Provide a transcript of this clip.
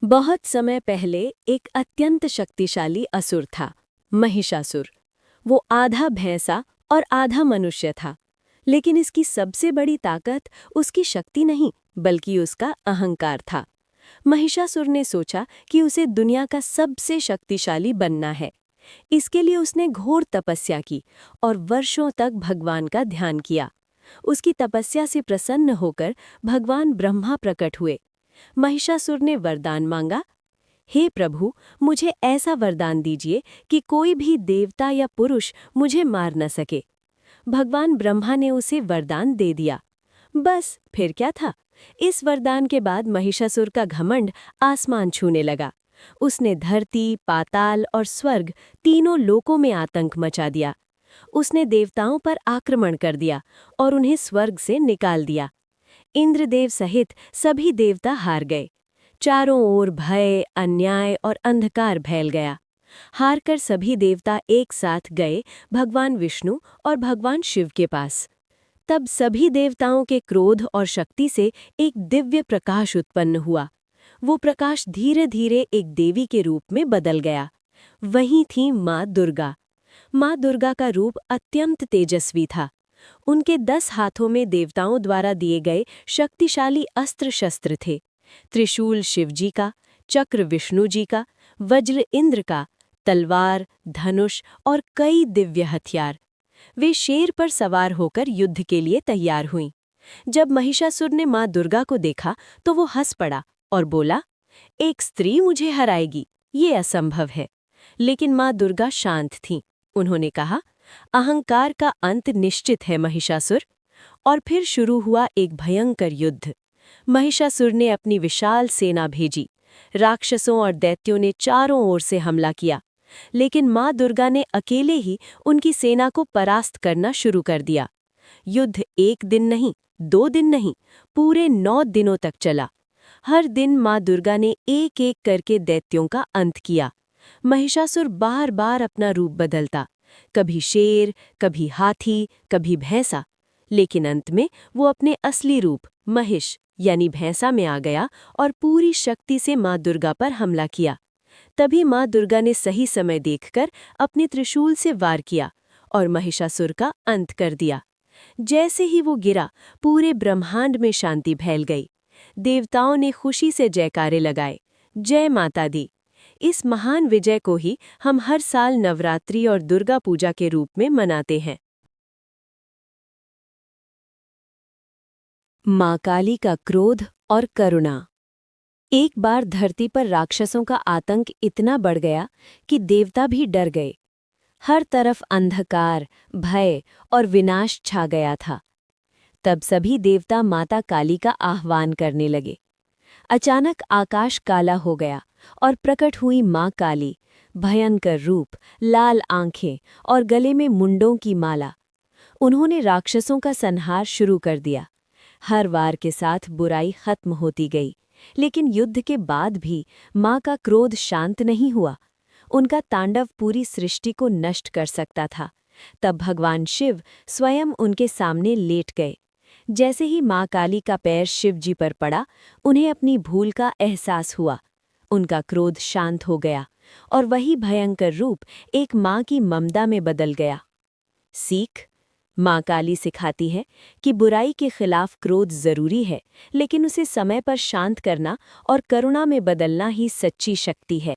बहुत समय पहले एक अत्यंत शक्तिशाली असुर था, महिषासुर। वो आधा भैंसा और आधा मनुष्य था। लेकिन इसकी सबसे बड़ी ताकत उसकी शक्ति नहीं, बल्कि उसका अहंकार था। महिषासुर ने सोचा कि उसे दुनिया का सबसे शक्तिशाली बनना है। इसके लिए उसने घोर तपस्या की और वर्षों तक भगवान का ध्यान किया। उसकी तपस्या से प्रसन्न होकर भगवान ब्रह्मा प्रकट हुए। महिषासुर ने वरदान मांगा, हे प्रभु, मुझे ऐसा वरदान दीजिए कि कोई भी देवता या पुरुष मुझे मार न सके। भगवान ब्रह्मा ने उसे वरदान दे दिया। बस फिर क्या था। इस वरदान के बाद महिषासुर का घमंड आसमान छूने लगा। उसने धरती, पाताल और स्वर्ग तीनों लोकों में आतंक मचा दिया। उसने देवताओं पर आक्रमण कर दिया और उन्हें स्वर्ग से निकाल दिया। इंद्रदेव सहित सभी देवता हार गए। चारों ओर भय, अन्याय और अंधकार फैल गया। हारकर सभी देवता एक साथ गए भगवान विष्णु और भगवान शिव के पास। तब सभी देवताओं के क्रोध और शक्ति से एक दिव्य प्रकाश उत्पन्न हुआ। वो प्रकाश धीरे धीरे एक देवी के रूप में बदल गया। वही थी माँ दुर्गा। माँ दुर्गा का रूप अत्यंत तेजस्वी था। उनके 10 हाथों में देवताओं द्वारा दिए गए शक्तिशाली अस्त्र शस्त्र थे। त्रिशूल शिवजी का, चक्र विष्णु जी का, वज्र इंद्र का, तलवार, धनुष और कई दिव्य हथियार। वे शेर पर सवार होकर युद्ध के लिए तैयार हुईं। जब महिषासुर ने माँ दुर्गा को देखा तो वो हंस पड़ा और बोला, एक स्त्री मुझे हराएगी, ये असंभव है। लेकिन माँ दुर्गा शांत थीं। उन्होंने कहा, अहंकार का अंत निश्चित है महिषासुर। और फिर शुरू हुआ एक भयंकर युद्ध। महिषासुर ने अपनी विशाल सेना भेजी। राक्षसों और दैत्यों ने चारों ओर से हमला किया। लेकिन माँ दुर्गा ने अकेले ही उनकी सेना को परास्त करना शुरू कर दिया। युद्ध 1 दिन नहीं, 2 दिन नहीं, पूरे 9 दिनों तक चला। हर दिन माँ दुर्गा ने एक एक करके दैत्यों का अंत किया। महिषासुर बार बार अपना रूप बदलता, कभी शेर, कभी हाथी, कभी भैंसा। लेकिन अंत में वो अपने असली रूप महिष यानी भैंसा में आ गया और पूरी शक्ति से माँ दुर्गा पर हमला किया। तभी माँ दुर्गा ने सही समय देखकर अपने त्रिशूल से वार किया और महिषासुर का अंत कर दिया। जैसे ही वो गिरा, पूरे ब्रह्मांड में शांति फैल गई। देवताओं ने खुशी से जयकारे लगाए, जय माता दी। इस महान विजय को ही हम हर साल नवरात्रि और दुर्गा पूजा के रूप में मनाते हैं। माँ काली का क्रोध और करुणा। एक बार धरती पर राक्षसों का आतंक इतना बढ़ गया कि देवता भी डर गए। हर तरफ अंधकार, भय और विनाश छा गया था। तब सभी देवता माता काली का आह्वान करने लगे। अचानक आकाश काला हो गया और प्रकट हुई माँ काली, भयंकर रूप, लाल आंखें और गले में मुंडों की माला। उन्होंने राक्षसों का संहार शुरू कर दिया। हर वार के साथ बुराई खत्म होती गई, लेकिन युद्ध के बाद भी माँ का क्रोध शांत नहीं हुआ। उनका तांडव पूरी सृष्टि को नष्ट कर सकता था। तब भगवान शिव स्वयं उनके सामने लेट गए। जैसे ही माँ काली का पैर शिव जी पर पड़ा, उन्हें अपनी भूल का एहसास हुआ। उनका क्रोध शांत हो गया और वही भयंकर रूप एक माँ की ममता में बदल गया। सीख। माँ काली सिखाती है कि बुराई के खिलाफ क्रोध जरूरी है, लेकिन उसे समय पर शांत करना और करुणा में बदलना ही सच्ची शक्ति है।